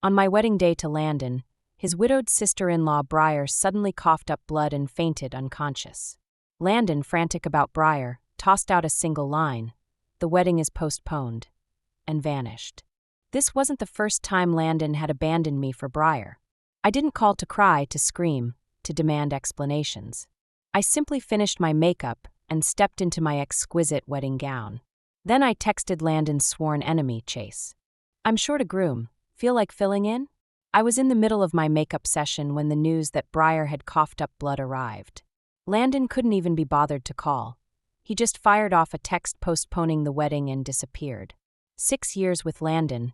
On my wedding day to Landon, his widowed sister-in-law Briar suddenly coughed up blood and fainted unconscious. Landon, frantic about Briar, tossed out a single line, "The wedding is postponed," and vanished. This wasn't the first time Landon had abandoned me for Briar. I didn't call to cry, to scream, to demand explanations. I simply finished my makeup and stepped into my exquisite wedding gown. Then I texted Landon's sworn enemy, Chase. "I'm short a groom. Feel like filling in?" I was in the middle of my makeup session when the news that Briar had coughed up blood arrived. Landon couldn't even be bothered to call. He just fired off a text postponing the wedding and disappeared. 6 years with Landon,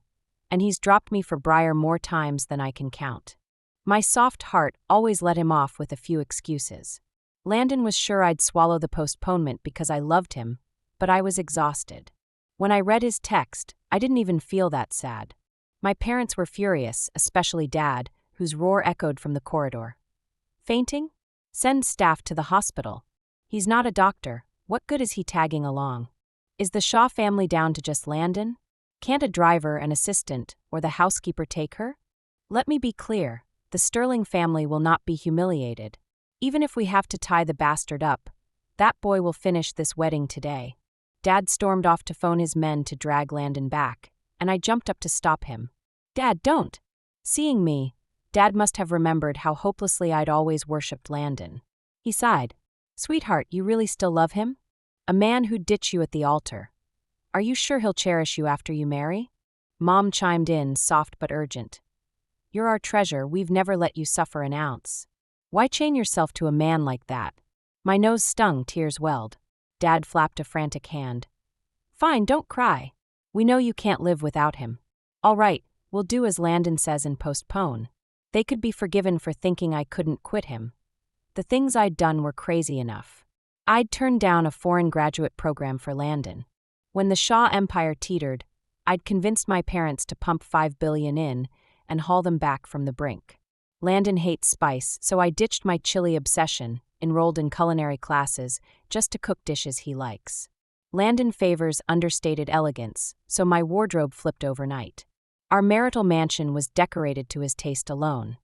and he's dropped me for Briar more times than I can count. My soft heart always let him off with a few excuses. Landon was sure I'd swallow the postponement because I loved him, but I was exhausted. When I read his text, I didn't even feel that sad. My parents were furious, especially Dad, whose roar echoed from the corridor. "Fainting? Send staff to the hospital. He's not a doctor. What good is he tagging along? Is the Shaw family down to just Landon? Can't a driver, an assistant, or the housekeeper take her? Let me be clear, the Sterling family will not be humiliated. Even if we have to tie the bastard up, that boy will finish this wedding today." Dad stormed off to phone his men to drag Landon back, and I jumped up to stop him. "Dad, don't!" Seeing me, Dad must have remembered how hopelessly I'd always worshipped Landon. He sighed. "Sweetheart, you really still love him? A man who'd ditch you at the altar. Are you sure he'll cherish you after you marry?" Mom chimed in, soft but urgent. "You're our treasure. We've never let you suffer an ounce. Why chain yourself to a man like that?" My nose stung, tears welled. Dad flapped a frantic hand. "Fine, don't cry. We know you can't live without him. All right, we'll do as Landon says and postpone." They could be forgiven for thinking I couldn't quit him. The things I'd done were crazy enough. I'd turned down a foreign graduate program for Landon. When the Shaw empire teetered, I'd convinced my parents to pump $5 billion in and haul them back from the brink. Landon hates spice, so I ditched my chili obsession, enrolled in culinary classes, just to cook dishes he likes. Landon favors understated elegance, so my wardrobe flipped overnight. Our marital mansion was decorated to his taste alone.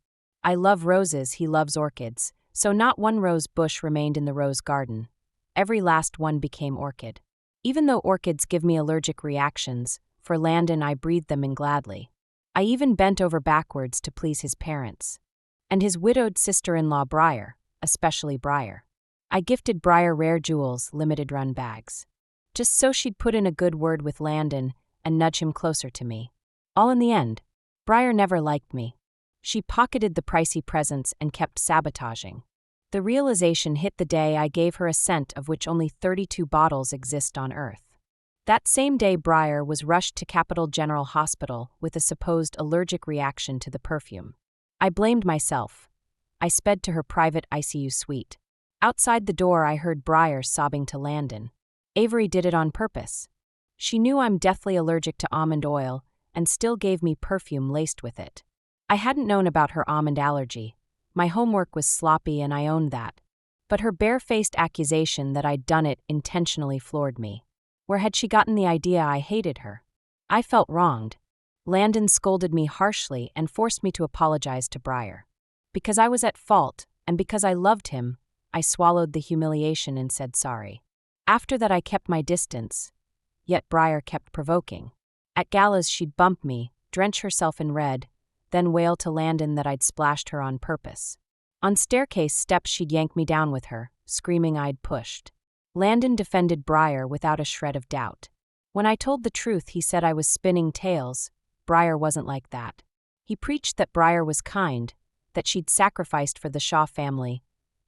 I love roses, he loves orchids, so not one rose bush remained in the rose garden. Every last one became orchid. Even though orchids give me allergic reactions, for Landon I breathed them in gladly. I even bent over backwards to please his parents. And his widowed sister-in-law Briar, especially Briar. I gifted Briar rare jewels, limited-run bags. Just so she'd put in a good word with Landon and nudge him closer to me. All in the end, Briar never liked me. She pocketed the pricey presents and kept sabotaging. The realization hit the day I gave her a scent of which only 32 bottles exist on Earth. That same day Briar was rushed to Capital General Hospital with a supposed allergic reaction to the perfume. I blamed myself. I sped to her private ICU suite. Outside the door I heard Briar sobbing to Landon. Avery did it on purpose. She knew I'm deathly allergic to almond oil and still gave me perfume laced with it. I hadn't known about her almond allergy. My homework was sloppy and I owned that. But her bare-faced accusation that I'd done it intentionally floored me. Where had she gotten the idea I hated her? I felt wronged. Landon scolded me harshly and forced me to apologize to Briar. Because I was at fault, and because I loved him, I swallowed the humiliation and said sorry. After that I kept my distance, yet Briar kept provoking. At galas she'd bump me, drench herself in red, then wail to Landon that I'd splashed her on purpose. On staircase steps she'd yank me down with her, screaming I'd pushed. Landon defended Briar without a shred of doubt. When I told the truth he said I was spinning tales. Briar wasn't like that. He preached that Briar was kind, that she'd sacrificed for the Shaw family,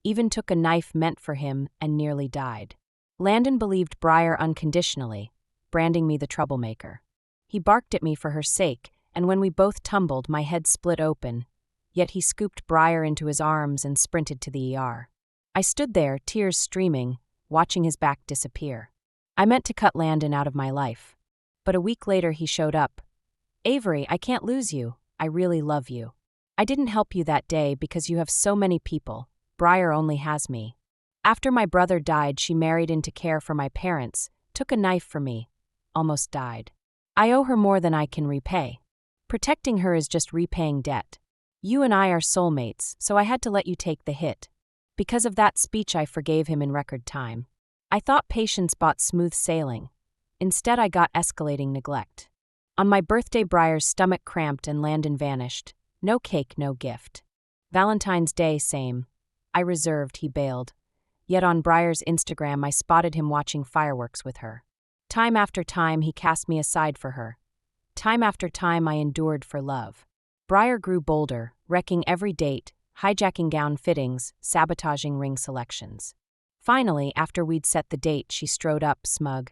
even took a knife meant for him and nearly died. Landon believed Briar unconditionally, branding me the troublemaker. He barked at me for her sake, and when we both tumbled, my head split open, yet he scooped Briar into his arms and sprinted to the ER. I stood there, tears streaming, watching his back disappear. I meant to cut Landon out of my life. But a week later he showed up. "Avery, I can't lose you. I really love you. I didn't help you that day because you have so many people. Briar only has me." After my brother died, she married into care for my parents, took a knife for me, almost died. I owe her more than I can repay. Protecting her is just repaying debt. You and I are soulmates, so I had to let you take the hit. Because of that speech, I forgave him in record time. I thought patience bought smooth sailing. Instead, I got escalating neglect. On my birthday, Briar's stomach cramped and Landon vanished. No cake, no gift. Valentine's Day, same. I reserved, he bailed. Yet on Briar's Instagram, I spotted him watching fireworks with her. Time after time, he cast me aside for her. Time after time, I endured for love. Briar grew bolder, wrecking every date, hijacking gown fittings, sabotaging ring selections. Finally, after we'd set the date, she strode up, smug.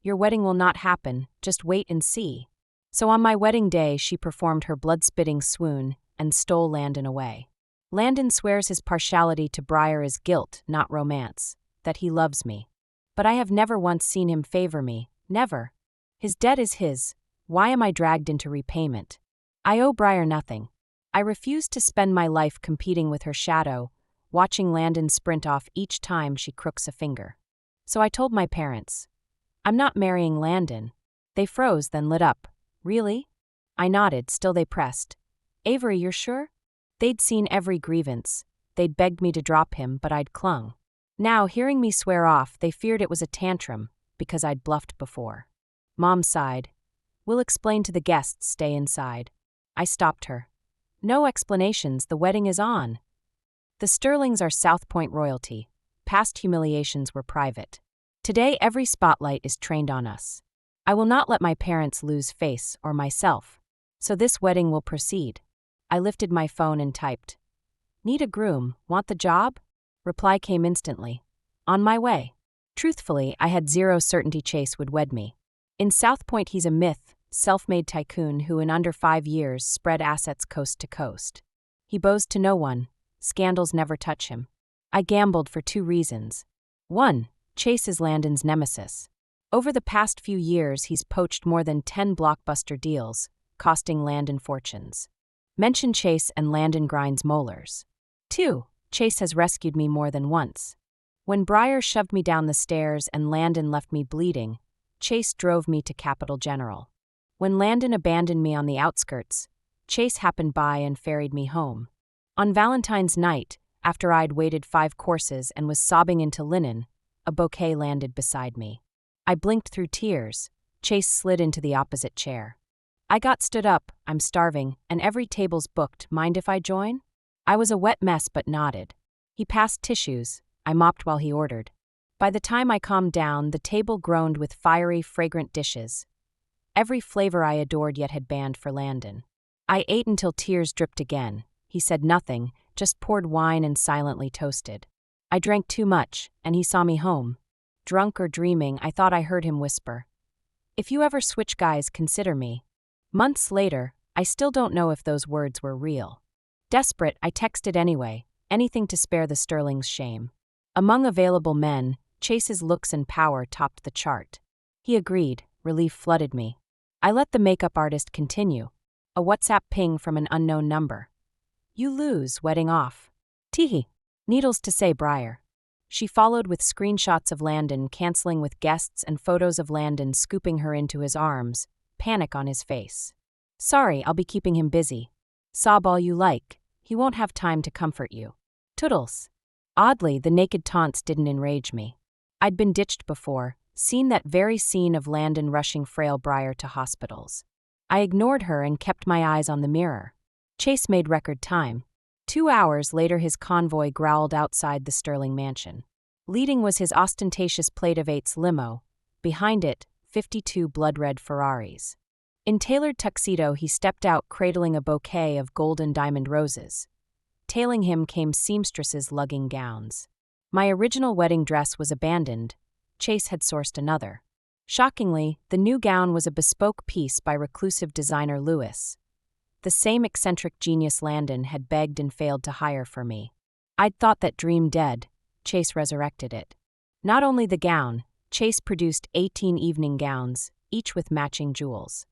Your wedding will not happen, just wait and see. So on my wedding day, she performed her blood-spitting swoon and stole Landon away. Landon swears his partiality to Briar is guilt, not romance, that he loves me. But I have never once seen him favor me, never. His debt is his. Why am I dragged into repayment? I owe Briar nothing. I refuse to spend my life competing with her shadow, watching Landon sprint off each time she crooks a finger. So I told my parents, I'm not marrying Landon. They froze, then lit up. Really? I nodded, still they pressed. Avery, you're sure? They'd seen every grievance. They'd begged me to drop him, but I'd clung. Now, hearing me swear off, they feared it was a tantrum, because I'd bluffed before. Mom sighed. We'll explain to the guests, stay inside. I stopped her. No explanations, the wedding is on. The Sterlings are South Point royalty. Past humiliations were private. Today, every spotlight is trained on us. I will not let my parents lose face or myself. So this wedding will proceed. I lifted my phone and typed. Need a groom, want the job? Reply came instantly. On my way. Truthfully, I had zero certainty Chase would wed me. In South Point, he's a myth, self-made tycoon who in under 5 years spread assets coast to coast. He bows to no one. Scandals never touch him. I gambled for 2 reasons. 1. Chase is Landon's nemesis. Over the past few years, he's poached more than 10 blockbuster deals, costing Landon fortunes. Mention Chase and Landon grinds molars. 2. Chase has rescued me more than once. When Briar shoved me down the stairs and Landon left me bleeding, Chase drove me to Capital General. When Landon abandoned me on the outskirts, Chase happened by and ferried me home. On Valentine's night, after I'd waited 5 courses and was sobbing into linen, a bouquet landed beside me. I blinked through tears. Chase slid into the opposite chair. I got stood up, I'm starving, and every table's booked, mind if I join? I was a wet mess but nodded. He passed tissues, I mopped while he ordered. By the time I calmed down, the table groaned with fiery, fragrant dishes. Every flavor I adored yet had banned for Landon. I ate until tears dripped again. He said nothing, just poured wine and silently toasted. I drank too much, and he saw me home. Drunk or dreaming, I thought I heard him whisper, If you ever switch guys, consider me. Months later, I still don't know if those words were real. Desperate, I texted anyway, anything to spare the Sterling's shame. Among available men, Chase's looks and power topped the chart. He agreed, relief flooded me. I let the makeup artist continue. A WhatsApp ping from an unknown number. You lose, wedding off. Teehee. Needles to say, Briar. She followed with screenshots of Landon canceling with guests and photos of Landon scooping her into his arms, panic on his face. Sorry, I'll be keeping him busy. Sob all you like, he won't have time to comfort you. Toodles. Oddly, the naked taunts didn't enrage me. I'd been ditched before, seen that very scene of Landon rushing frail Briar to hospitals. I ignored her and kept my eyes on the mirror. Chase made record time. 2 hours later, his convoy growled outside the Sterling mansion. Leading was his ostentatious plate of 8's limo. Behind it, 52 blood-red Ferraris. In tailored tuxedo, he stepped out cradling a bouquet of gold and diamond roses. Tailing him came seamstresses lugging gowns. My original wedding dress was abandoned. Chase had sourced another. Shockingly, the new gown was a bespoke piece by reclusive designer Lewis. The same eccentric genius Landon had begged and failed to hire for me. I'd thought that dream dead. Chase resurrected it. Not only the gown, Chase produced 18 evening gowns, each with matching jewels.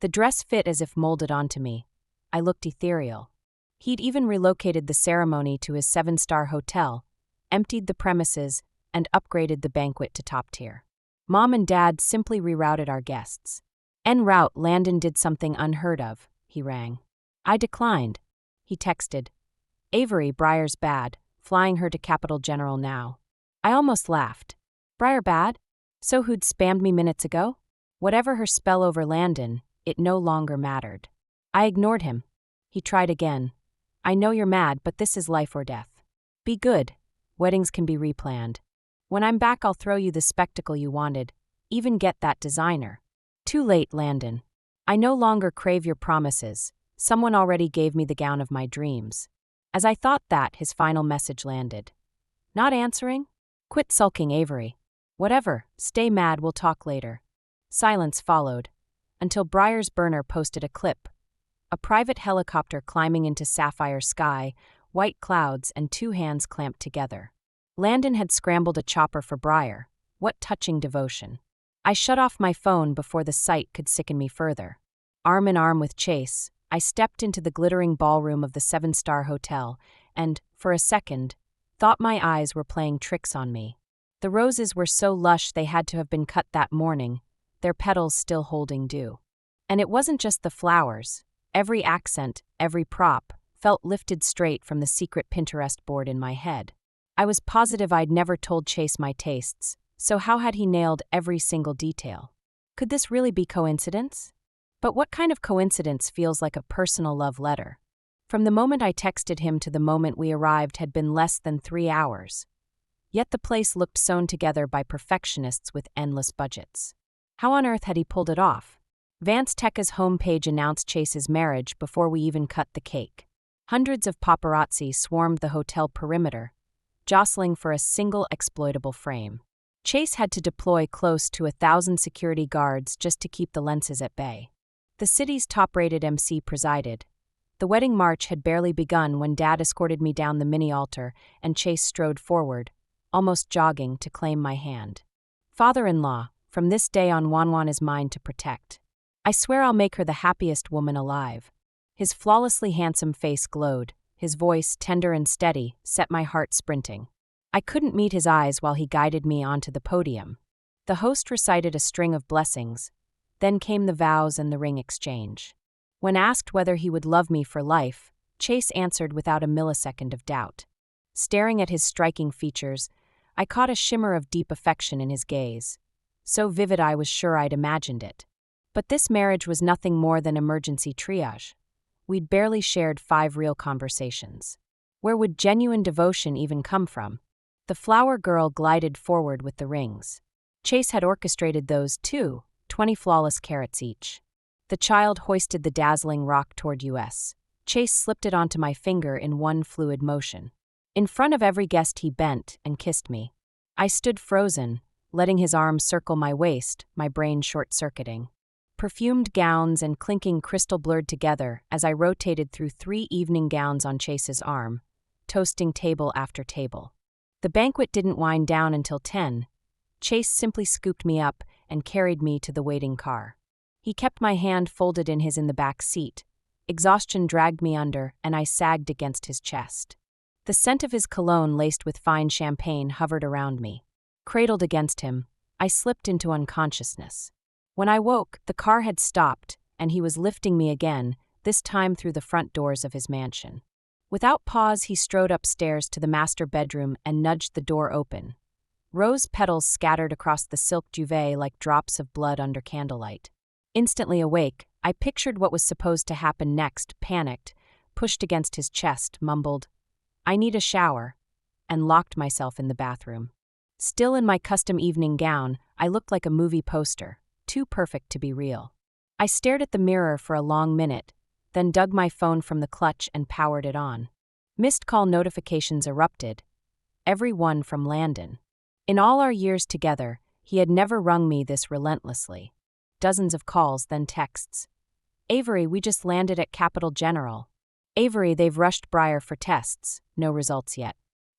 The dress fit as if molded onto me. I looked ethereal. He'd even relocated the ceremony to his 7-star hotel, emptied the premises, and upgraded the banquet to top tier. Mom and Dad simply rerouted our guests. En route, Landon did something unheard of. he rang. I declined. He texted, Avery, Briar's bad, flying her to Capital General now. I almost laughed. Briar bad? So who'd spammed me minutes ago? Whatever her spell over Landon, it no longer mattered. I ignored him. He tried again. I know you're mad, but this is life or death. Be good. Weddings can be replanned. When I'm back, I'll throw you the spectacle you wanted. Even get that designer. Too late, Landon. I no longer crave your promises. Someone already gave me the gown of my dreams. As I thought that, his final message landed. Not answering? Quit sulking, Avery. Whatever, stay mad, we'll talk later. Silence followed, until Briar's burner posted a clip. A private helicopter climbing into sapphire sky, white clouds, and two hands clamped together. Landon had scrambled a chopper for Briar. What touching devotion. I shut off my phone before the sight could sicken me further. Arm in arm with Chase, I stepped into the glittering ballroom of the 7-star hotel and, for a second, thought my eyes were playing tricks on me. The roses were so lush they had to have been cut that morning, their petals still holding dew. And it wasn't just the flowers. Every accent, every prop, felt lifted straight from the secret Pinterest board in my head. I was positive I'd never told Chase my tastes, so how had he nailed every single detail? Could this really be coincidence? But what kind of coincidence feels like a personal love letter? From the moment I texted him to the moment we arrived had been less than 3 hours. Yet the place looked sewn together by perfectionists with endless budgets. How on earth had he pulled it off? Vance Teka's homepage announced Chase's marriage before we even cut the cake. Hundreds of paparazzi swarmed the hotel perimeter, jostling for a single exploitable frame. Chase had to deploy close to 1,000 security guards just to keep the lenses at bay. The city's top-rated MC presided. The wedding march had barely begun when Dad escorted me down the mini-altar and Chase strode forward, almost jogging, to claim my hand. Father-in-law, from this day on, Wanwan is mine to protect. I swear I'll make her the happiest woman alive. His flawlessly handsome face glowed. His voice, tender and steady, set my heart sprinting. I couldn't meet his eyes while he guided me onto the podium. The host recited a string of blessings. Then came the vows and the ring exchange. When asked whether he would love me for life, Chase answered without a millisecond of doubt. Staring at his striking features, I caught a shimmer of deep affection in his gaze. So vivid I was sure I'd imagined it. But this marriage was nothing more than emergency triage. We'd barely shared 5 real conversations. Where would genuine devotion even come from? The flower girl glided forward with the rings. Chase had orchestrated those too, 20 flawless carats each. The child hoisted the dazzling rock toward us. Chase slipped it onto my finger in one fluid motion. In front of every guest he bent and kissed me. I stood frozen, letting his arm circle my waist, my brain short-circuiting. Perfumed gowns and clinking crystal blurred together as I rotated through 3 evening gowns on Chase's arm, toasting table after table. The banquet didn't wind down until 10. Chase simply scooped me up and carried me to the waiting car. He kept my hand folded in his in the back seat. Exhaustion dragged me under, and I sagged against his chest. The scent of his cologne laced with fine champagne hovered around me. Cradled against him, I slipped into unconsciousness. When I woke, the car had stopped, and he was lifting me again, this time through the front doors of his mansion. Without pause, he strode upstairs to the master bedroom and nudged the door open. Rose petals scattered across the silk duvet like drops of blood under candlelight. Instantly awake, I pictured what was supposed to happen next, panicked, pushed against his chest, mumbled, "I need a shower," and locked myself in the bathroom. Still in my custom evening gown, I looked like a movie poster, too perfect to be real. I stared at the mirror for a long minute, then dug my phone from the clutch and powered it on. Missed call notifications erupted, every one from Landon. In all our years together, he had never rung me this relentlessly. Dozens of calls, then texts. "Avery, we just landed at Capital General." "Avery, they've rushed Briar for tests. No results yet."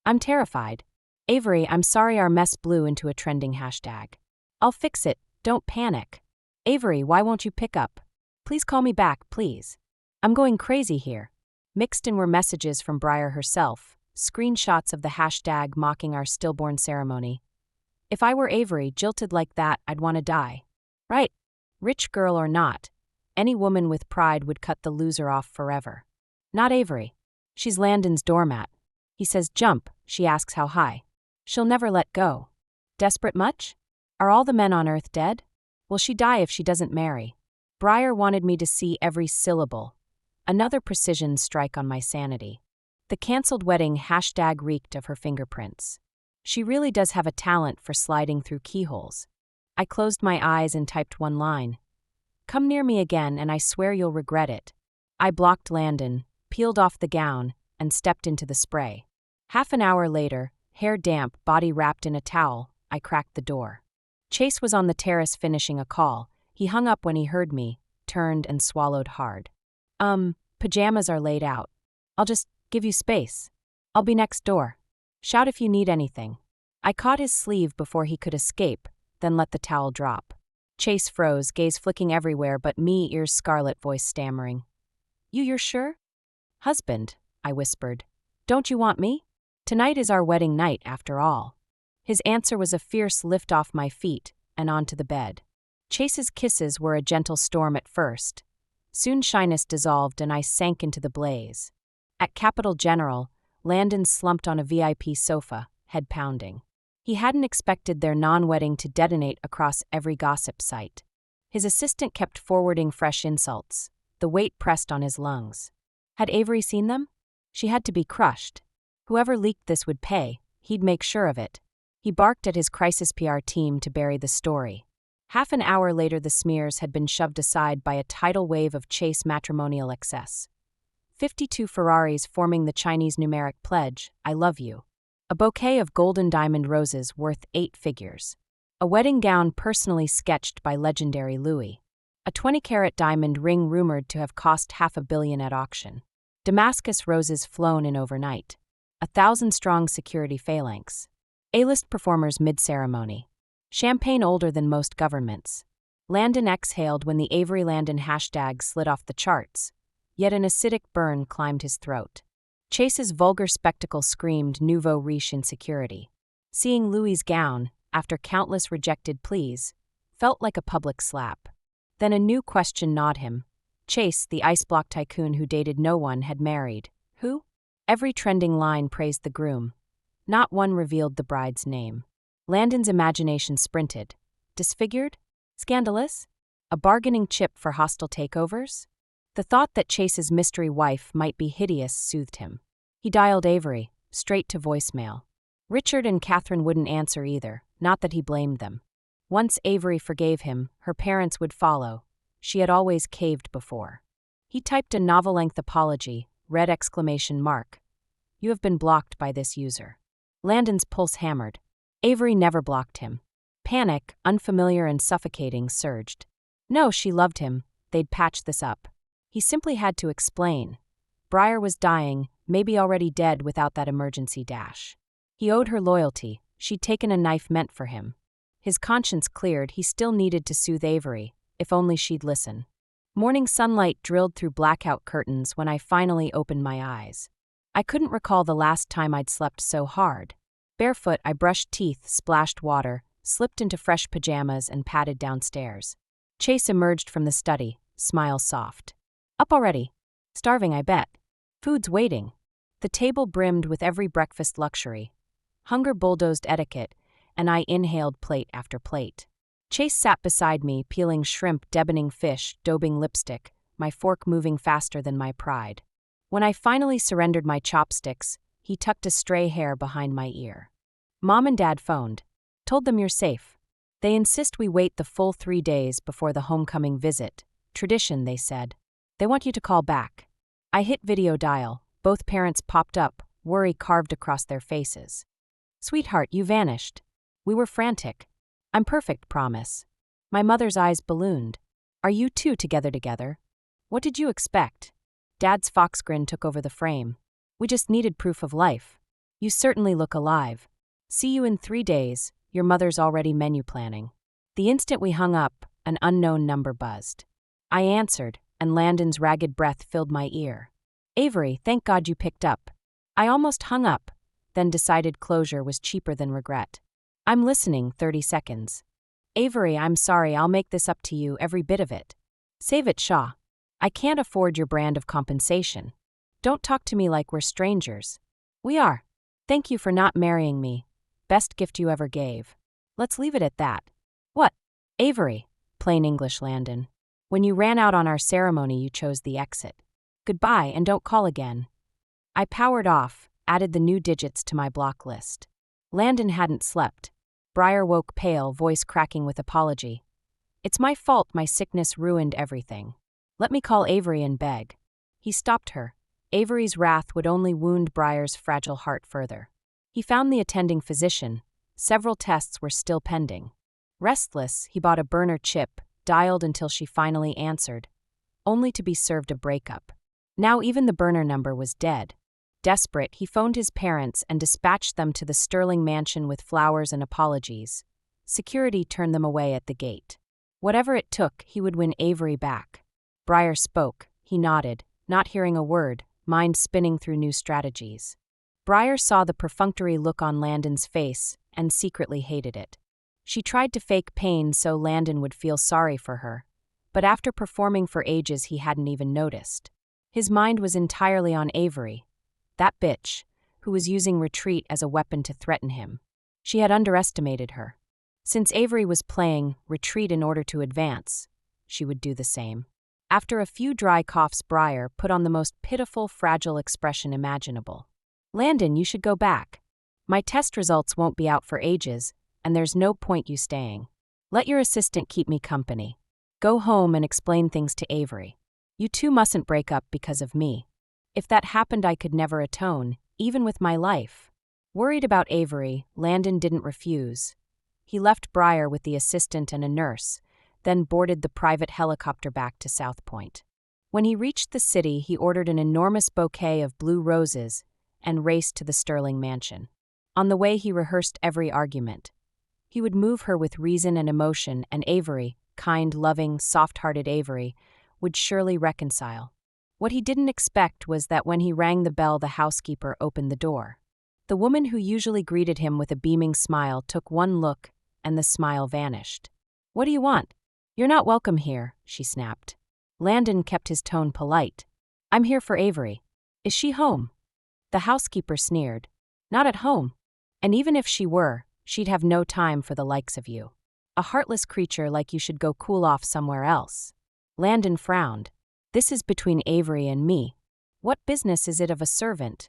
"I'm terrified." "Avery, I'm sorry our mess blew into a trending hashtag." "I'll fix it. Don't panic." "Avery, why won't you pick up? Please call me back, please. I'm going crazy here." Mixed in were messages from Briar herself, screenshots of the hashtag mocking our stillborn ceremony. If I were Avery, jilted like that, I'd want to die. Right. Rich girl or not, Any woman with pride would cut the loser off forever. Not Avery. She's Landon's doormat. He says jump, she asks how high. She'll never let go. Desperate much? Are all the men on earth dead? Will she die if she doesn't marry? Briar wanted me to see every syllable. Another precision strike on my sanity. The cancelled wedding hashtag reeked of her fingerprints. She really does have a talent for sliding through keyholes. I closed my eyes and typed one line. Come near me again and I swear you'll regret it. I blocked Landon, peeled off the gown, and stepped into the spray. Half an hour later, hair damp, body wrapped in a towel, I cracked the door. Chase was on the terrace finishing a call. He hung up when he heard me, turned and swallowed hard. Pajamas are laid out. I'll just give you space. I'll be next door. Shout if you need anything. I caught his sleeve before he could escape, then let the towel drop. Chase froze, gaze flicking everywhere but me, ears scarlet, voice stammering. You're sure? Husband, I whispered. Don't you want me? Tonight is our wedding night, after all. His answer was a fierce lift off my feet and onto the bed. Chase's kisses were a gentle storm at first. Soon shyness dissolved and I sank into the blaze. At Capitol General, Landon slumped on a VIP sofa, head pounding. He hadn't expected their non-wedding to detonate across every gossip site. His assistant kept forwarding fresh insults. The weight pressed on his lungs. Had Avery seen them? She had to be crushed. Whoever leaked this would pay. He'd make sure of it. He barked at his crisis PR team to bury the story. Half an hour later, the smears had been shoved aside by a tidal wave of Chase matrimonial excess. 52 Ferraris forming the Chinese numeric pledge, I love you. A bouquet of golden diamond roses worth 8 figures. A wedding gown personally sketched by legendary Louis. A 20-carat diamond ring rumored to have cost $500 million at auction. Damascus roses flown in overnight. 1,000-strong security phalanx. A-list performers mid-ceremony. Champagne older than most governments. Landon exhaled when the Avery Landon hashtag slid off the charts, yet an acidic burn climbed his throat. Chase's vulgar spectacle screamed nouveau riche insecurity. Seeing Louis's gown, after countless rejected pleas, felt like a public slap. Then a new question gnawed him. Chase, the ice block tycoon who dated no one, had married. Who? Every trending line praised the groom. Not one revealed the bride's name. Landon's imagination sprinted. Disfigured? Scandalous? A bargaining chip for hostile takeovers? The thought that Chase's mystery wife might be hideous soothed him. He dialed Avery, straight to voicemail. Richard and Catherine wouldn't answer either, not that he blamed them. Once Avery forgave him, her parents would follow. She had always caved before. He typed a novel-length apology, red exclamation mark. You have been blocked by this user. Landon's pulse hammered. Avery never blocked him. Panic, unfamiliar and suffocating, surged. No, she loved him. They'd patch this up. He simply had to explain. Briar was dying, maybe already dead without that emergency dash. He owed her loyalty. She'd taken a knife meant for him. His conscience cleared, he still needed to soothe Avery, if only she'd listen. Morning sunlight drilled through blackout curtains when I finally opened my eyes. I couldn't recall the last time I'd slept so hard. Barefoot, I brushed teeth, splashed water, slipped into fresh pajamas, and padded downstairs. Chase emerged from the study, smile soft. Up already? Starving, I bet. Food's waiting. The table brimmed with every breakfast luxury. Hunger bulldozed etiquette, and I inhaled plate after plate. Chase sat beside me, peeling shrimp, deboning fish, daubing lipstick, my fork moving faster than my pride. When I finally surrendered my chopsticks, he tucked a stray hair behind my ear. Mom and Dad phoned. Told them you're safe. They insist we wait the full 3 days before the homecoming visit. Tradition, they said. They want you to call back. I hit video dial. Both parents popped up, worry carved across their faces. Sweetheart, you vanished. We were frantic. I'm perfect, promise. My mother's eyes ballooned. Are you two together? What did you expect? Dad's fox grin took over the frame. We just needed proof of life. You certainly look alive. See you in 3 days, your mother's already menu planning. The instant we hung up, an unknown number buzzed. I answered, and Landon's ragged breath filled my ear. Avery, thank God you picked up. I almost hung up, then decided closure was cheaper than regret. I'm listening, 30 seconds. Avery, I'm sorry, I'll make this up to you, every bit of it. Save it, Shaw. I can't afford your brand of compensation. Don't talk to me like we're strangers. We are. Thank you for not marrying me. Best gift you ever gave. Let's leave it at that. What? Avery. Plain English, Landon. When you ran out on our ceremony, you chose the exit. Goodbye, and don't call again. I powered off, added the new digits to my block list. Landon hadn't slept. Briar woke pale, voice cracking with apology. It's my fault, my sickness ruined everything. Let me call Avery and beg. He stopped her. Avery's wrath would only wound Briar's fragile heart further. He found the attending physician. Several tests were still pending. Restless, he bought a burner chip, dialed until she finally answered, only to be served a breakup. Now even the burner number was dead. Desperate, he phoned his parents and dispatched them to the Sterling mansion with flowers and apologies. Security turned them away at the gate. Whatever it took, he would win Avery back. Briar spoke. He nodded, not hearing a word, mind spinning through new strategies. Briar saw the perfunctory look on Landon's face and secretly hated it. She tried to fake pain so Landon would feel sorry for her, but after performing for ages he hadn't even noticed. His mind was entirely on Avery, that bitch, who was using retreat as a weapon to threaten him. She had underestimated her. Since Avery was playing retreat in order to advance, she would do the same. After a few dry coughs, Briar put on the most pitiful, fragile expression imaginable. Landon, you should go back. My test results won't be out for ages, and there's no point you staying. Let your assistant keep me company. Go home and explain things to Avery. You two mustn't break up because of me. If that happened, I could never atone, even with my life. Worried about Avery, Landon didn't refuse. He left Briar with the assistant and a nurse, then boarded the private helicopter back to South Point. When he reached the city, he ordered an enormous bouquet of blue roses and raced to the Sterling mansion. On the way, he rehearsed every argument. He would move her with reason and emotion, and Avery, kind, loving, soft-hearted Avery, would surely reconcile. What he didn't expect was that when he rang the bell, the housekeeper opened the door. The woman who usually greeted him with a beaming smile took one look, and the smile vanished. What do you want? You're not welcome here, she snapped. Landon kept his tone polite. I'm here for Avery. Is she home? The housekeeper sneered. Not at home. And even if she were, she'd have no time for the likes of you. A heartless creature like you should go cool off somewhere else. Landon frowned. This is between Avery and me. What business is it of a servant?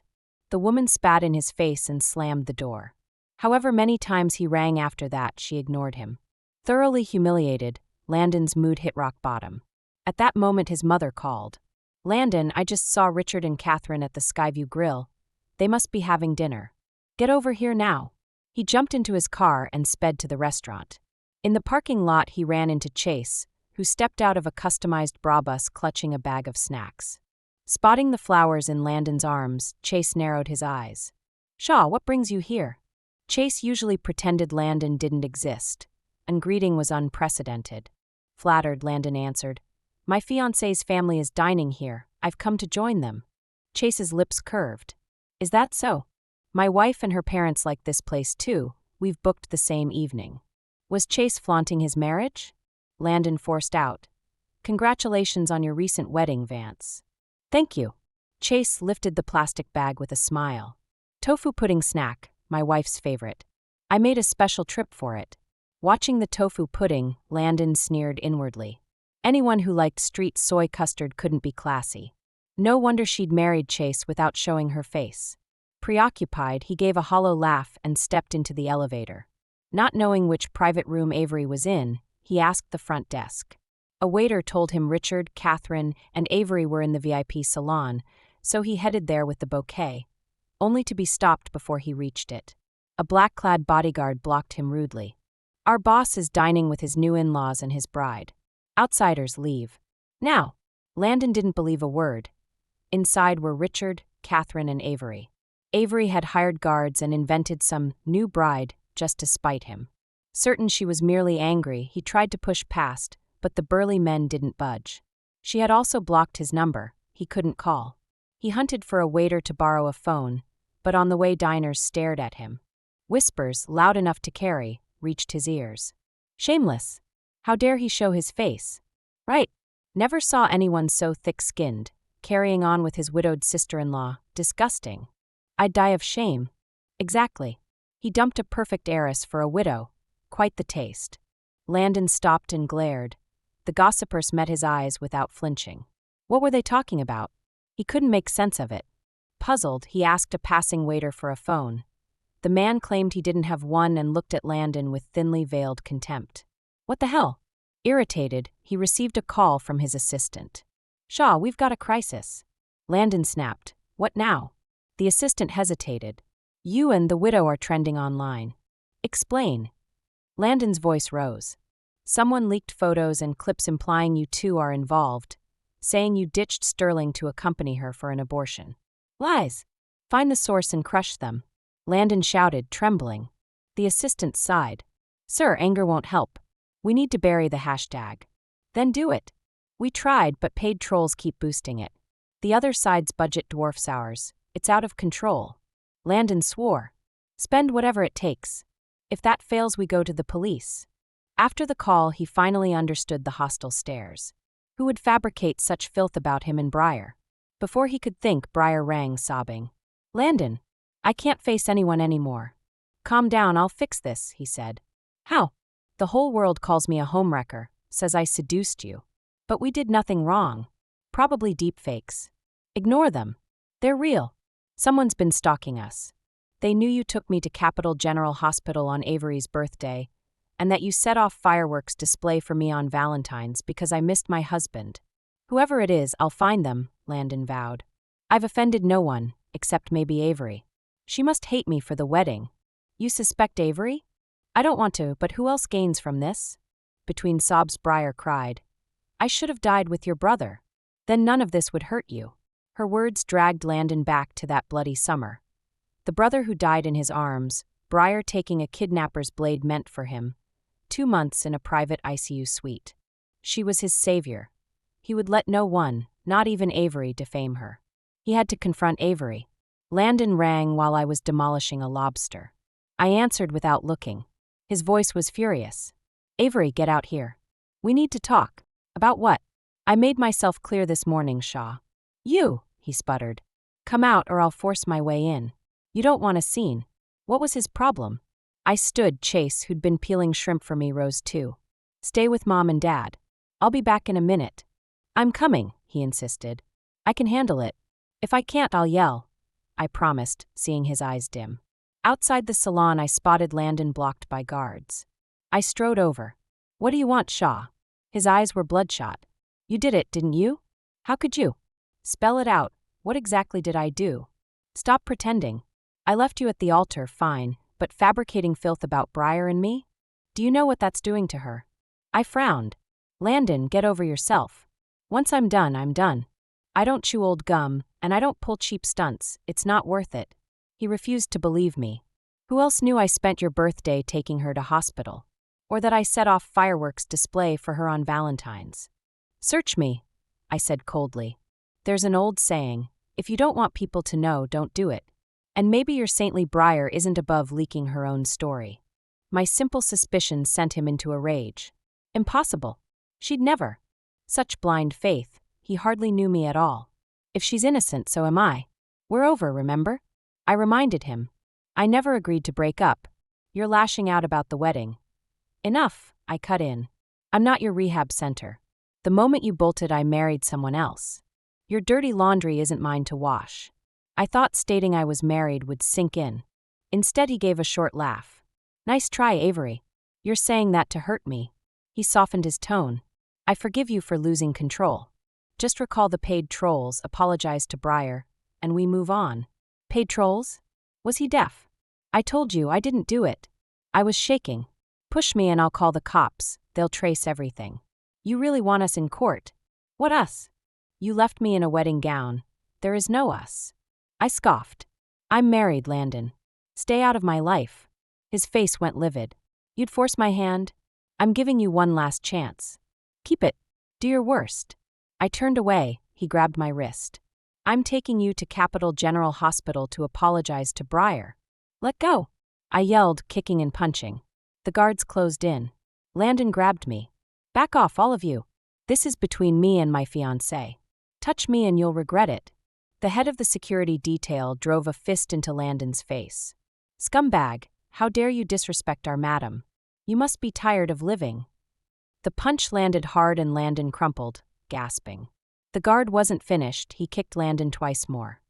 The woman spat in his face and slammed the door. However many times he rang after that, she ignored him. Thoroughly humiliated, Landon's mood hit rock bottom. At that moment his mother called. Landon, I just saw Richard and Catherine at the Skyview Grill. They must be having dinner. Get over here now. He jumped into his car and sped to the restaurant. In the parking lot he ran into Chase, who stepped out of a customized Brabus clutching a bag of snacks. Spotting the flowers in Landon's arms, Chase narrowed his eyes. Shaw, what brings you here? Chase usually pretended Landon didn't exist, and greeting was unprecedented. Flattered, Landon answered, My fiancé's family is dining here. I've come to join them. Chase's lips curved. Is that so? My wife and her parents like this place too. We've booked the same evening. Was Chase flaunting his marriage? Landon forced out. Congratulations on your recent wedding, Vance. Thank you. Chase lifted the plastic bag with a smile. Tofu pudding snack, my wife's favorite. I made a special trip for it. Watching the tofu pudding, Landon sneered inwardly. Anyone who liked street soy custard couldn't be classy. No wonder she'd married Chase without showing her face. Preoccupied, he gave a hollow laugh and stepped into the elevator. Not knowing which private room Avery was in, he asked the front desk. A waiter told him Richard, Catherine, and Avery were in the VIP salon, so he headed there with the bouquet, only to be stopped before he reached it. A black-clad bodyguard blocked him rudely. Our boss is dining with his new in-laws and his bride. Outsiders leave. Now. Landon didn't believe a word. Inside were Richard, Catherine, and Avery. Avery had hired guards and invented some new bride just to spite him. Certain she was merely angry, he tried to push past, but the burly men didn't budge. She had also blocked his number. He couldn't call. He hunted for a waiter to borrow a phone, but on the way diners stared at him. Whispers, loud enough to carry, reached his ears. Shameless. How dare he show his face? Right. Never saw anyone so thick-skinned, carrying on with his widowed sister-in-law. Disgusting. I'd die of shame. Exactly. He dumped a perfect heiress for a widow. Quite the taste. Landon stopped and glared. The gossipers met his eyes without flinching. What were they talking about? He couldn't make sense of it. Puzzled, he asked a passing waiter for a phone. The man claimed he didn't have one and looked at Landon with thinly veiled contempt. What the hell? Irritated, he received a call from his assistant. Shaw, we've got a crisis. Landon snapped. What now? The assistant hesitated. You and the widow are trending online. Explain. Landon's voice rose. Someone leaked photos and clips implying you two are involved, saying you ditched Sterling to accompany her for an abortion. Lies. Find the source and crush them. Landon shouted, trembling. The assistant sighed. Sir, anger won't help. We need to bury the hashtag. Then do it. We tried, but paid trolls keep boosting it. The other side's budget dwarfs ours. It's out of control. Landon swore. Spend whatever it takes. If that fails, we go to the police. After the call, he finally understood the hostile stares. Who would fabricate such filth about him in Briar? Before he could think, Briar rang, sobbing. Landon, I can't face anyone anymore. Calm down, I'll fix this, he said. How? The whole world calls me a homewrecker, says I seduced you. But we did nothing wrong. Probably deepfakes. Ignore them. They're real. Someone's been stalking us. They knew you took me to Capital General Hospital on Avery's birthday, and that you set off fireworks display for me on Valentine's because I missed my husband. Whoever it is, I'll find them, Landon vowed. I've offended no one, except maybe Avery. She must hate me for the wedding. You suspect Avery? I don't want to, but who else gains from this? Between sobs, Briar cried. I should have died with your brother. Then none of this would hurt you. Her words dragged Landon back to that bloody summer. The brother who died in his arms, Briar taking a kidnapper's blade meant for him. 2 months in a private ICU suite. She was his savior. He would let no one, not even Avery, defame her. He had to confront Avery. Landon rang while I was demolishing a lobster. I answered without looking. His voice was furious. Avery, get out here. We need to talk. About what? I made myself clear this morning, Shaw. You, he sputtered. Come out or I'll force my way in. You don't want a scene. What was his problem? I stood. Chase, who'd been peeling shrimp for me, rose too. Stay with Mom and Dad. I'll be back in a minute. I'm coming, he insisted. I can handle it. If I can't, I'll yell. I promised, seeing his eyes dim. Outside the salon, I spotted Landon blocked by guards. I strode over. What do you want, Shaw? His eyes were bloodshot. You did it, didn't you? How could you? Spell it out. What exactly did I do? Stop pretending. I left you at the altar, fine, but fabricating filth about Briar and me? Do you know what that's doing to her? I frowned. Landon, get over yourself. Once I'm done, I'm done. I don't chew old gum, and I don't pull cheap stunts. It's not worth it. He refused to believe me. Who else knew I spent your birthday taking her to hospital? Or that I set off fireworks display for her on Valentine's? Search me, I said coldly. There's an old saying, if you don't want people to know, don't do it. And maybe your saintly Briar isn't above leaking her own story. My simple suspicion sent him into a rage. Impossible. She'd never. Such blind faith, he hardly knew me at all. If she's innocent, so am I. We're over, remember? I reminded him. I never agreed to break up. You're lashing out about the wedding. Enough, I cut in. I'm not your rehab center. The moment you bolted, I married someone else. Your dirty laundry isn't mine to wash. I thought stating I was married would sink in. Instead, he gave a short laugh. Nice try, Avery. You're saying that to hurt me. He softened his tone. I forgive you for losing control. Just recall the paid trolls, apologize to Briar, and we move on. Paid trolls? Was he deaf? I told you I didn't do it. I was shaking. Push me and I'll call the cops. They'll trace everything. You really want us in court? What us? You left me in a wedding gown. There is no us. I scoffed. I'm married, Landon. Stay out of my life. His face went livid. You'd force my hand? I'm giving you one last chance. Keep it. Do your worst. I turned away. He grabbed my wrist. I'm taking you to Capital General Hospital to apologize to Briar. Let go. I yelled, kicking and punching. The guards closed in. Landon grabbed me. Back off, all of you. This is between me and my fiancé. Touch me and you'll regret it. The head of the security detail drove a fist into Landon's face. Scumbag, how dare you disrespect our madam? You must be tired of living. The punch landed hard and Landon crumpled, gasping. The guard wasn't finished, he kicked Landon twice more.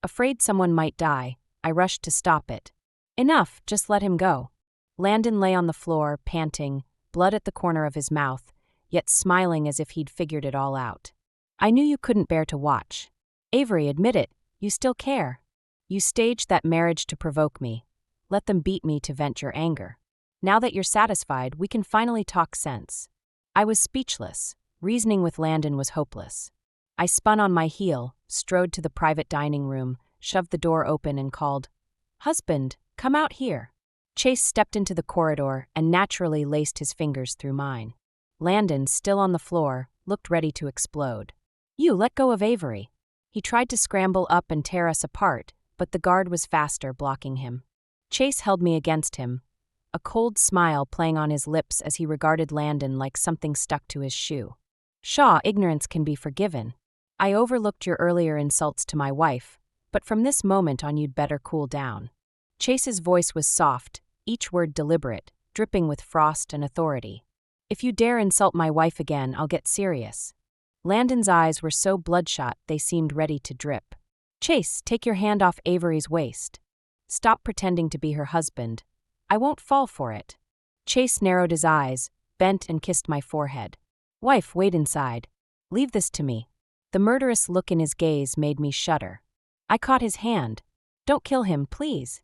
Afraid someone might die, I rushed to stop it. Enough, just let him go. Landon lay on the floor, panting, blood at the corner of his mouth, yet smiling as if he'd figured it all out. I knew you couldn't bear to watch. Avery, admit it, you still care. You staged that marriage to provoke me. Let them beat me to vent your anger. Now that you're satisfied, we can finally talk sense. I was speechless. Reasoning with Landon was hopeless. I spun on my heel, strode to the private dining room, shoved the door open and called, "Husband, come out here." Chase stepped into the corridor and naturally laced his fingers through mine. Landon, still on the floor, looked ready to explode. "You let go of Avery." He tried to scramble up and tear us apart, but the guard was faster, blocking him. Chase held me against him, a cold smile playing on his lips as he regarded Landon like something stuck to his shoe. "Shaw, ignorance can be forgiven. I overlooked your earlier insults to my wife, but from this moment on you'd better cool down." Chase's voice was soft, each word deliberate, dripping with frost and authority. "If you dare insult my wife again, I'll get serious." Landon's eyes were so bloodshot they seemed ready to drip. "Chase, take your hand off Avery's waist. Stop pretending to be her husband. I won't fall for it." Chase narrowed his eyes, bent and kissed my forehead. "Wife, wait inside. Leave this to me." The murderous look in his gaze made me shudder. I caught his hand. "Don't kill him, please.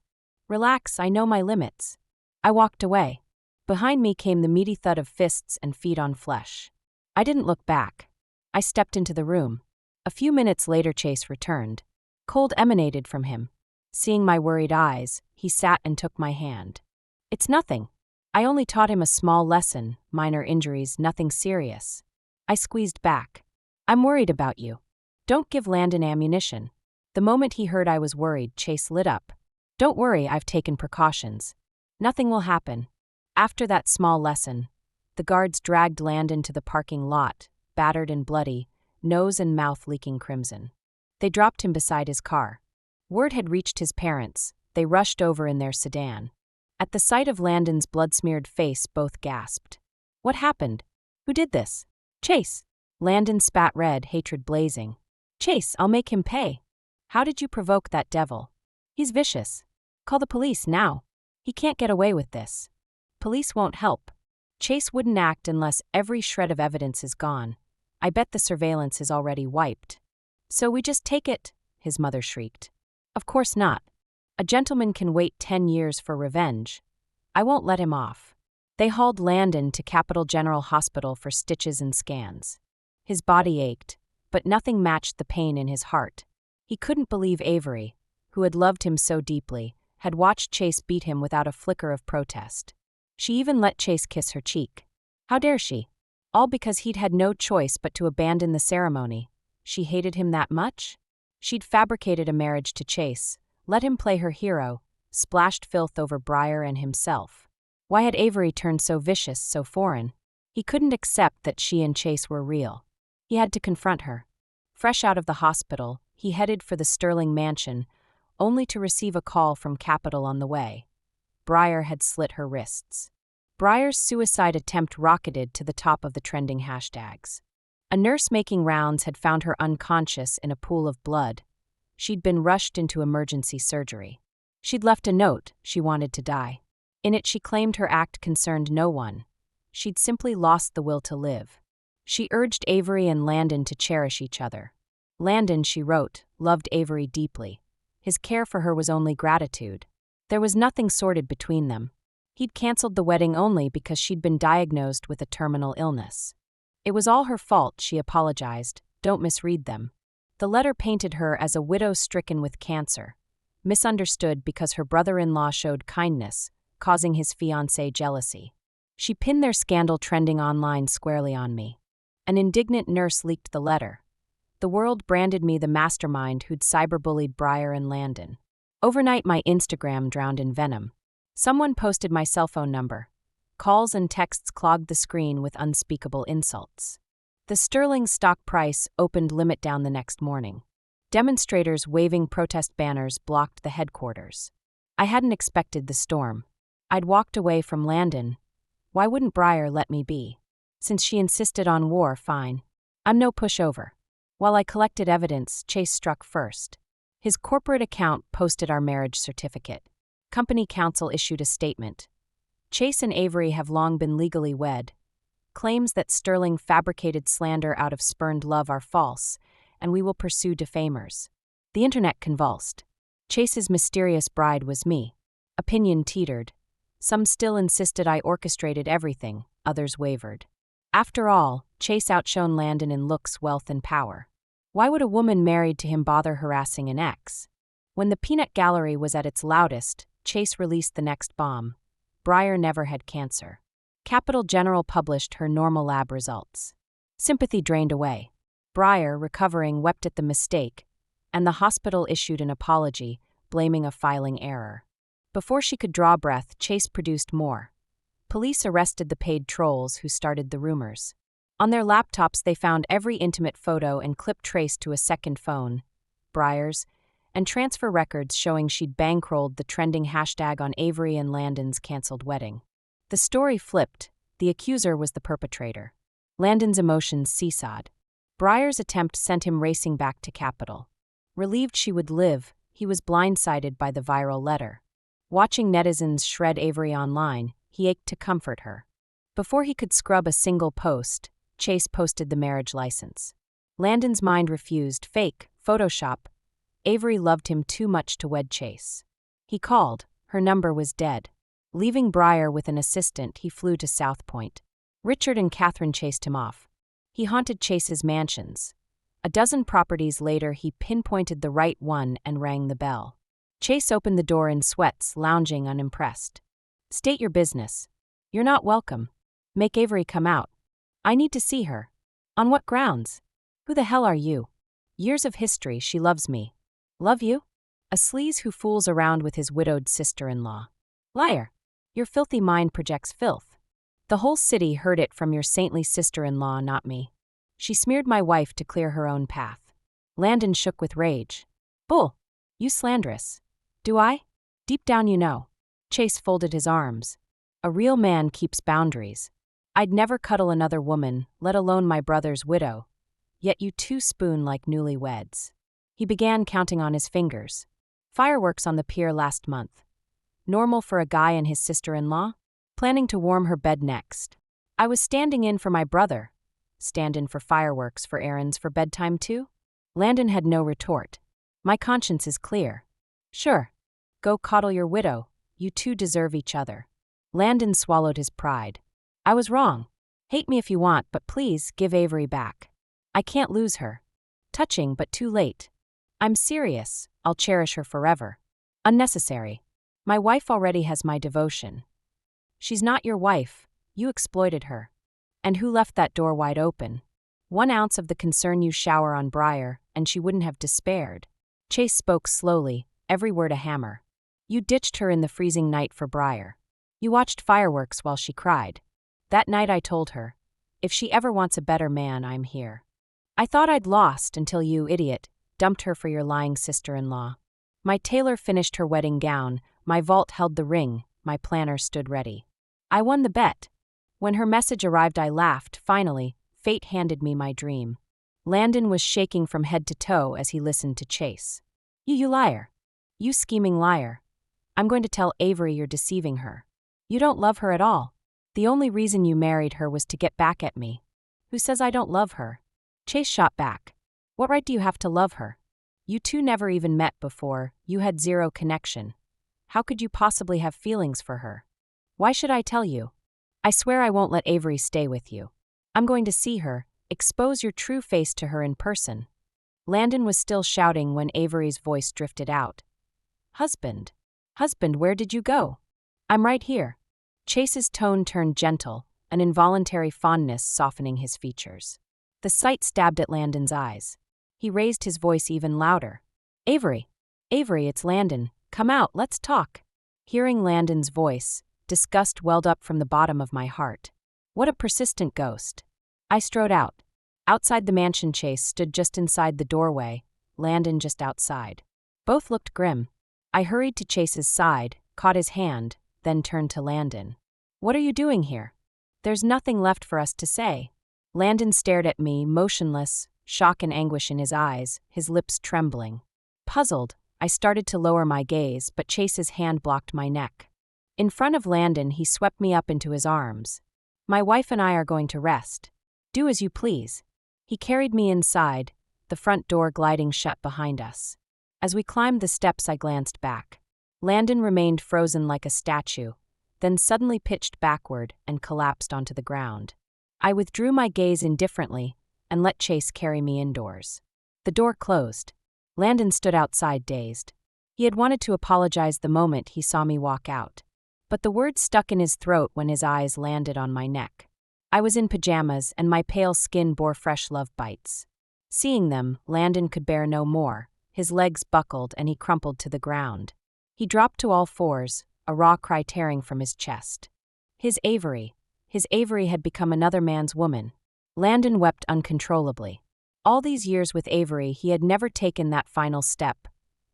Relax, I know my limits." I walked away. Behind me came the meaty thud of fists and feet on flesh. I didn't look back. I stepped into the room. A few minutes later Chase returned. Cold emanated from him. Seeing my worried eyes, he sat and took my hand. "It's nothing. I only taught him a small lesson, minor injuries, nothing serious." I squeezed back. "I'm worried about you. Don't give Landon ammunition." The moment he heard I was worried, Chase lit up. "Don't worry, I've taken precautions. Nothing will happen." After that small lesson, the guards dragged Landon to the parking lot, battered and bloody, nose and mouth leaking crimson. They dropped him beside his car. Word had reached his parents. They rushed over in their sedan. At the sight of Landon's blood-smeared face, both gasped. "What happened? Who did this?" "Chase." Landon spat red, hatred blazing. "Chase, I'll make him pay. How did you provoke that devil? He's vicious. Call the police now. He can't get away with this. Police won't help. Chase wouldn't act unless every shred of evidence is gone. I bet the surveillance is already wiped." "So we just take it?" his mother shrieked. "Of course not. A gentleman can wait 10 years for revenge. I won't let him off." They hauled Landon to Capital General Hospital for stitches and scans. His body ached, but nothing matched the pain in his heart. He couldn't believe Avery, who had loved him so deeply, had watched Chase beat him without a flicker of protest. She even let Chase kiss her cheek. How dare she? All because he'd had no choice but to abandon the ceremony. She hated him that much? She'd fabricated a marriage to Chase, let him play her hero, splashed filth over Briar and himself. Why had Avery turned so vicious, so foreign? He couldn't accept that she and Chase were real. He had to confront her. Fresh out of the hospital, he headed for the Sterling mansion, only to receive a call from Capital on the way. Briar had slit her wrists. Briar's suicide attempt rocketed to the top of the trending hashtags. A nurse making rounds had found her unconscious in a pool of blood. She'd been rushed into emergency surgery. She'd left a note, she wanted to die. In it she claimed her act concerned no one. She'd simply lost the will to live. She urged Avery and Landon to cherish each other. Landon, she wrote, loved Avery deeply. His care for her was only gratitude. There was nothing sordid between them. He'd canceled the wedding only because she'd been diagnosed with a terminal illness. It was all her fault, she apologized. Don't misread them. The letter painted her as a widow stricken with cancer, misunderstood because her brother-in-law showed kindness, causing his fiancée jealousy. She pinned their scandal trending online squarely on me. An indignant nurse leaked the letter. The world branded me the mastermind who'd cyberbullied Briar and Landon. Overnight, my Instagram drowned in venom. Someone posted my cell phone number. Calls and texts clogged the screen with unspeakable insults. The sterling stock price opened limit down the next morning. Demonstrators waving protest banners blocked the headquarters. I hadn't expected the storm. I'd walked away from Landon. Why wouldn't Briar let me be? Since she insisted on war, fine. I'm no pushover. While I collected evidence, Chase struck first. His corporate account posted our marriage certificate. Company counsel issued a statement. Chase and Avery have long been legally wed. Claims that Sterling fabricated slander out of spurned love are false, and we will pursue defamers. The internet convulsed. Chase's mysterious bride was me. Opinion teetered. Some still insisted I orchestrated everything, others wavered. After all, Chase outshone Landon in looks, wealth, and power. Why would a woman married to him bother harassing an ex? When the peanut gallery was at its loudest, Chase released the next bomb. Briar never had cancer. Capital General published her normal lab results. Sympathy drained away. Briar, recovering, wept at the mistake, and the hospital issued an apology, blaming a filing error. Before she could draw breath, Chase produced more. Police arrested the paid trolls who started the rumors. On their laptops, they found every intimate photo and clip traced to a second phone, Briar's, and transfer records showing she'd bankrolled the trending hashtag on Avery and Landon's canceled wedding. The story flipped. The accuser was the perpetrator. Landon's emotions seesawed. Briar's attempt sent him racing back to Capitol. Relieved she would live, he was blindsided by the viral letter. Watching netizens shred Avery online, he ached to comfort her. Before he could scrub a single post, Chase posted the marriage license. Landon's mind refused. Fake, Photoshop. Avery loved him too much to wed Chase. He called. Her number was dead. Leaving Briar with an assistant, he flew to South Point. Richard and Catherine chased him off. He haunted Chase's mansions. A dozen properties later, he pinpointed the right one and rang the bell. Chase opened the door in sweats, lounging unimpressed. State your business. You're not welcome. Make Avery come out. I need to see her. On what grounds? Who the hell are you? Years of history, she loves me. Love you? A sleaze who fools around with his widowed sister-in-law. Liar. Your filthy mind projects filth. The whole city heard it from your saintly sister-in-law, not me. She smeared my wife to clear her own path. Landon shook with rage. Bull. You slanderous. Do I? Deep down you know. Chase folded his arms. A real man keeps boundaries. I'd never cuddle another woman, let alone my brother's widow. Yet you two spoon like newlyweds. He began counting on his fingers. Fireworks on the pier last month. Normal for a guy and his sister-in-law? Planning to warm her bed next. I was standing in for my brother. Stand in for fireworks, for errands, for bedtime too? Landon had no retort. My conscience is clear. Sure. Go coddle your widow. You two deserve each other. Landon swallowed his pride. I was wrong. Hate me if you want, but please give Avery back. I can't lose her. Touching, but too late. I'm serious. I'll cherish her forever. Unnecessary. My wife already has my devotion. She's not your wife. You exploited her. And who left that door wide open? 1 ounce of the concern you shower on Briar, and she wouldn't have despaired. Chase spoke slowly, every word a hammer. You ditched her in the freezing night for Briar. You watched fireworks while she cried. That night I told her, if she ever wants a better man, I'm here. I thought I'd lost until you, idiot, dumped her for your lying sister-in-law. My tailor finished her wedding gown, my vault held the ring, my planner stood ready. I won the bet. When her message arrived, I laughed. Finally, fate handed me my dream. Landon was shaking from head to toe as he listened to Chase. You liar. You scheming liar. I'm going to tell Avery you're deceiving her. You don't love her at all. The only reason you married her was to get back at me. Who says I don't love her? Chase shot back. What right do you have to love her? You two never even met before, you had zero connection. How could you possibly have feelings for her? Why should I tell you? I swear I won't let Avery stay with you. I'm going to see her, expose your true face to her in person. Landon was still shouting when Avery's voice drifted out. Husband. Husband, where did you go? I'm right here. Chase's tone turned gentle, an involuntary fondness softening his features. The sight stabbed at Landon's eyes. He raised his voice even louder. Avery. Avery, it's Landon. Come out, let's talk. Hearing Landon's voice, disgust welled up from the bottom of my heart. What a persistent ghost. I strode out. Outside the mansion, Chase stood just inside the doorway, Landon just outside. Both looked grim. I hurried to Chase's side, caught his hand, then turned to Landon. "What are you doing here?" "There's nothing left for us to say." Landon stared at me, motionless, shock and anguish in his eyes, his lips trembling. Puzzled, I started to lower my gaze, but Chase's hand blocked my neck. In front of Landon, he swept me up into his arms. "My wife and I are going to rest. Do as you please." He carried me inside, the front door gliding shut behind us. As we climbed the steps, I glanced back. Landon remained frozen like a statue, then suddenly pitched backward and collapsed onto the ground. I withdrew my gaze indifferently and let Chase carry me indoors. The door closed. Landon stood outside, dazed. He had wanted to apologize the moment he saw me walk out, but the words stuck in his throat when his eyes landed on my neck. I was in pajamas, and my pale skin bore fresh love bites. Seeing them, Landon could bear no more. His legs buckled, and he crumpled to the ground. He dropped to all fours, a raw cry tearing from his chest. His Avery had become another man's woman. Landon wept uncontrollably. All these years with Avery, he had never taken that final step.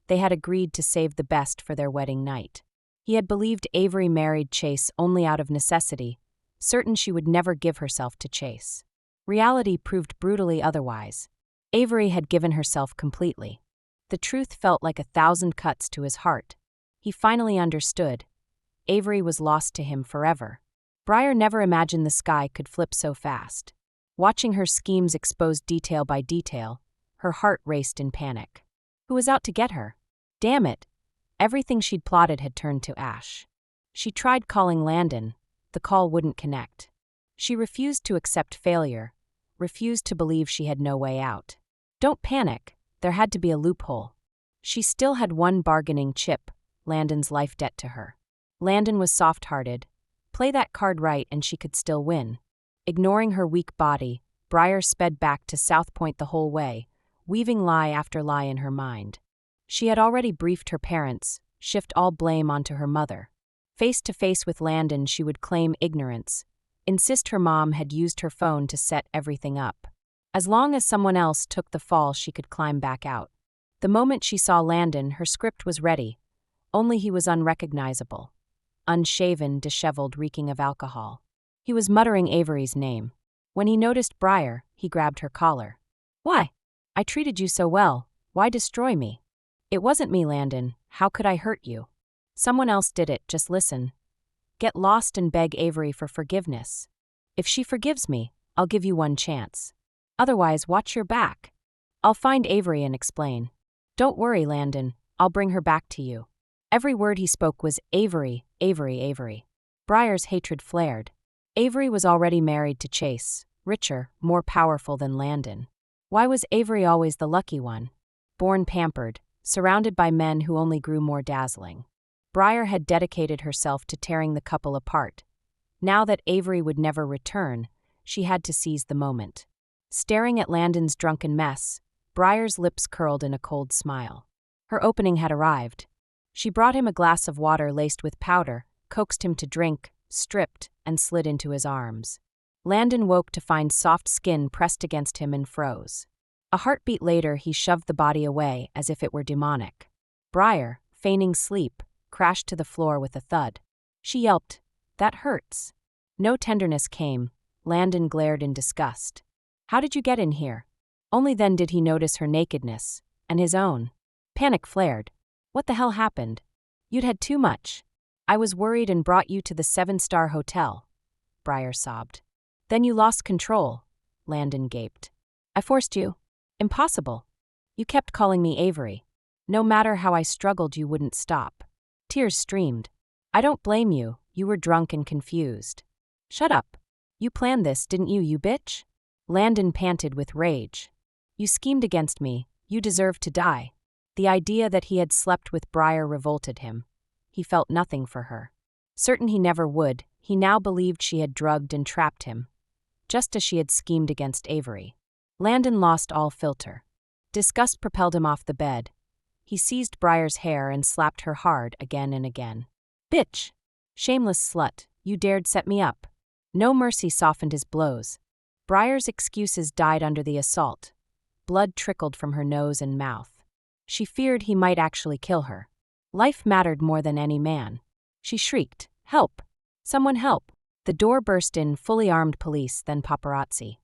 They had agreed to save the best for their wedding night. He had believed Avery married Chase only out of necessity, certain she would never give herself to Chase. Reality proved brutally otherwise. Avery had given herself completely. The truth felt like 1,000 cuts to his heart. He finally understood. Avery was lost to him forever. Briar never imagined the sky could flip so fast. Watching her schemes exposed detail by detail, her heart raced in panic. Who was out to get her? Damn it! Everything she'd plotted had turned to ash. She tried calling Landon. The call wouldn't connect. She refused to accept failure, refused to believe she had no way out. Don't panic. There had to be a loophole. She still had one bargaining chip, Landon's life debt to her. Landon was soft-hearted. Play that card right and she could still win. Ignoring her weak body, Briar sped back to South Point the whole way, weaving lie after lie in her mind. She had already briefed her parents, shift all blame onto her mother. Face to face with Landon, she would claim ignorance, insist her mom had used her phone to set everything up. As long as someone else took the fall, she could climb back out. The moment she saw Landon, her script was ready, only he was unrecognizable. Unshaven, disheveled, reeking of alcohol. He was muttering Avery's name. When he noticed Briar, he grabbed her collar. "Why? I treated you so well. Why destroy me?" "It wasn't me, Landon. How could I hurt you?" "Someone else did it. Just listen. Get lost and beg Avery for forgiveness. If she forgives me, I'll give you one chance. Otherwise, watch your back. I'll find Avery and explain. Don't worry, Landon. I'll bring her back to you." Every word he spoke was Avery, Avery, Avery. Briar's hatred flared. Avery was already married to Chase, richer, more powerful than Landon. Why was Avery always the lucky one? Born pampered, surrounded by men who only grew more dazzling. Briar had dedicated herself to tearing the couple apart. Now that Avery would never return, she had to seize the moment. Staring at Landon's drunken mess, Briar's lips curled in a cold smile. Her opening had arrived. She brought him a glass of water laced with powder, coaxed him to drink, stripped, and slid into his arms. Landon woke to find soft skin pressed against him and froze. A heartbeat later, he shoved the body away as if it were demonic. Briar, feigning sleep, crashed to the floor with a thud. She yelped, "That hurts." No tenderness came. Landon glared in disgust. "How did you get in here?" Only then did he notice her nakedness, and his own. Panic flared. "What the hell happened?" "You'd had too much. I was worried and brought you to the 7-star hotel," Briar sobbed. "Then you lost control," Landon gaped. "I forced you." "Impossible. You kept calling me Avery. No matter how I struggled, you wouldn't stop." Tears streamed. "I don't blame you. You were drunk and confused." "Shut up. You planned this, didn't you, you bitch?" Landon panted with rage. "You schemed against me. You deserved to die." The idea that he had slept with Briar revolted him. He felt nothing for her. Certain he never would, he now believed she had drugged and trapped him, just as she had schemed against Avery. Landon lost all filter. Disgust propelled him off the bed. He seized Briar's hair and slapped her hard again and again. "Bitch! Shameless slut, you dared set me up." No mercy softened his blows. Briar's excuses died under the assault. Blood trickled from her nose and mouth. She feared he might actually kill her. Life mattered more than any man. She shrieked, "Help! Someone help!" The door burst in, fully armed police, then paparazzi.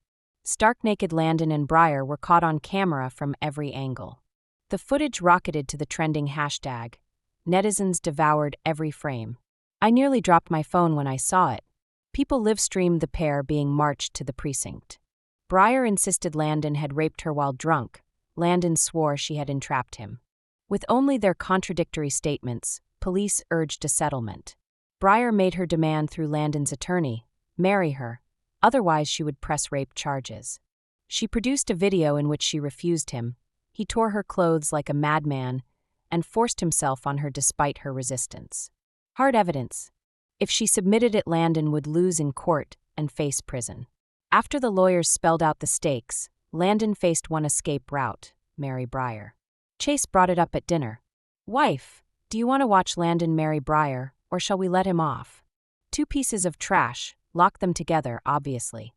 Stark-naked Landon and Briar were caught on camera from every angle. The footage rocketed to the trending hashtag. Netizens devoured every frame. I nearly dropped my phone when I saw it. People live-streamed the pair being marched to the precinct. Briar insisted Landon had raped her while drunk. Landon swore she had entrapped him. With only their contradictory statements, police urged a settlement. Briar made her demand through Landon's attorney, marry her, otherwise she would press rape charges. She produced a video in which she refused him. He tore her clothes like a madman and forced himself on her despite her resistance. Hard evidence. If she submitted it, Landon would lose in court and face prison. After the lawyers spelled out the stakes, Landon faced one escape route: marry Briar. Chase brought it up at dinner. "Wife, do you want to watch Landon marry Briar, or shall we let him off? Two pieces of trash, lock them together, obviously.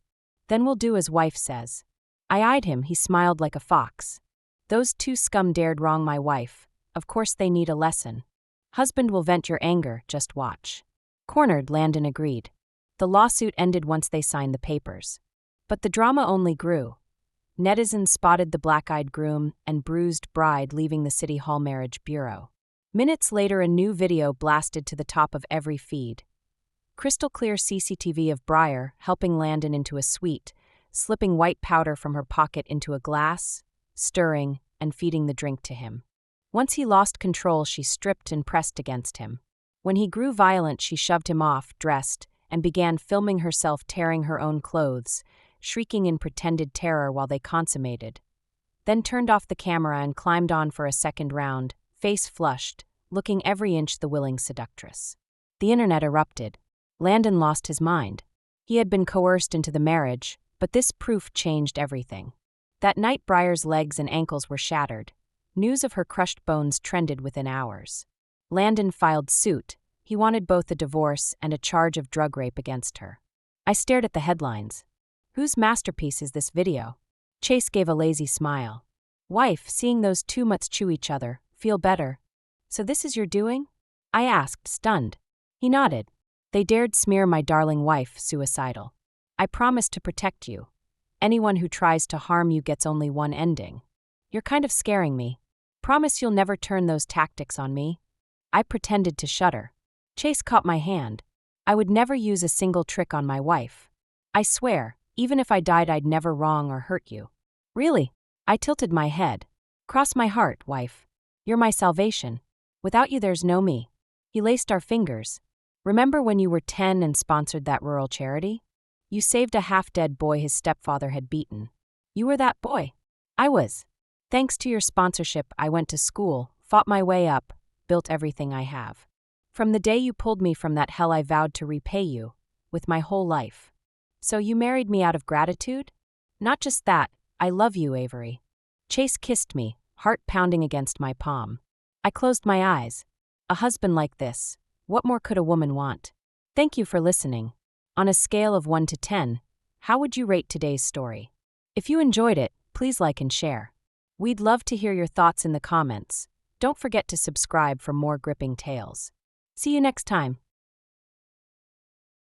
Then we'll do as wife says." I eyed him, he smiled like a fox. "Those two scum dared wrong my wife. Of course they need a lesson. Husband will vent your anger, just watch." Cornered, Landon agreed. The lawsuit ended once they signed the papers. But the drama only grew. Netizens spotted the black-eyed groom and bruised bride leaving the City Hall Marriage Bureau. Minutes later, a new video blasted to the top of every feed. Crystal-clear CCTV of Briar helping Landon into a suite, slipping white powder from her pocket into a glass, stirring, and feeding the drink to him. Once he lost control, she stripped and pressed against him. When he grew violent, she shoved him off, dressed, and began filming herself tearing her own clothes, shrieking in pretended terror while they consummated. Then turned off the camera and climbed on for a second round, face flushed, looking every inch the willing seductress. The internet erupted. Landon lost his mind. He had been coerced into the marriage, but this proof changed everything. That night, Briar's legs and ankles were shattered. News of her crushed bones trended within hours. Landon filed suit. He wanted both a divorce and a charge of drug rape against her. I stared at the headlines. Whose masterpiece is this video? Chase gave a lazy smile. Wife, seeing those two mutts chew each other, feel better. So this is your doing? I asked, stunned. He nodded. They dared smear my darling wife suicidal. I promise to protect you. Anyone who tries to harm you gets only one ending. You're kind of scaring me. Promise you'll never turn those tactics on me. I pretended to shudder. Chase caught my hand. I would never use a single trick on my wife. I swear, even if I died, I'd never wrong or hurt you. Really? I tilted my head. Cross my heart, wife. You're my salvation. Without you, there's no me. He laced our fingers. Remember when you were 10 and sponsored that rural charity? You saved a half-dead boy his stepfather had beaten. You were that boy. I was. Thanks to your sponsorship, I went to school, fought my way up, built everything I have. From the day you pulled me from that hell, I vowed to repay you, with my whole life. So you married me out of gratitude? Not just that, I love you, Avery. Chase kissed me, heart pounding against my palm. I closed my eyes. A husband like this, what more could a woman want? Thank you for listening. On a scale of 1 to 10, how would you rate today's story? If you enjoyed it, please like and share. We'd love to hear your thoughts in the comments. Don't forget to subscribe for more gripping tales. See you next time.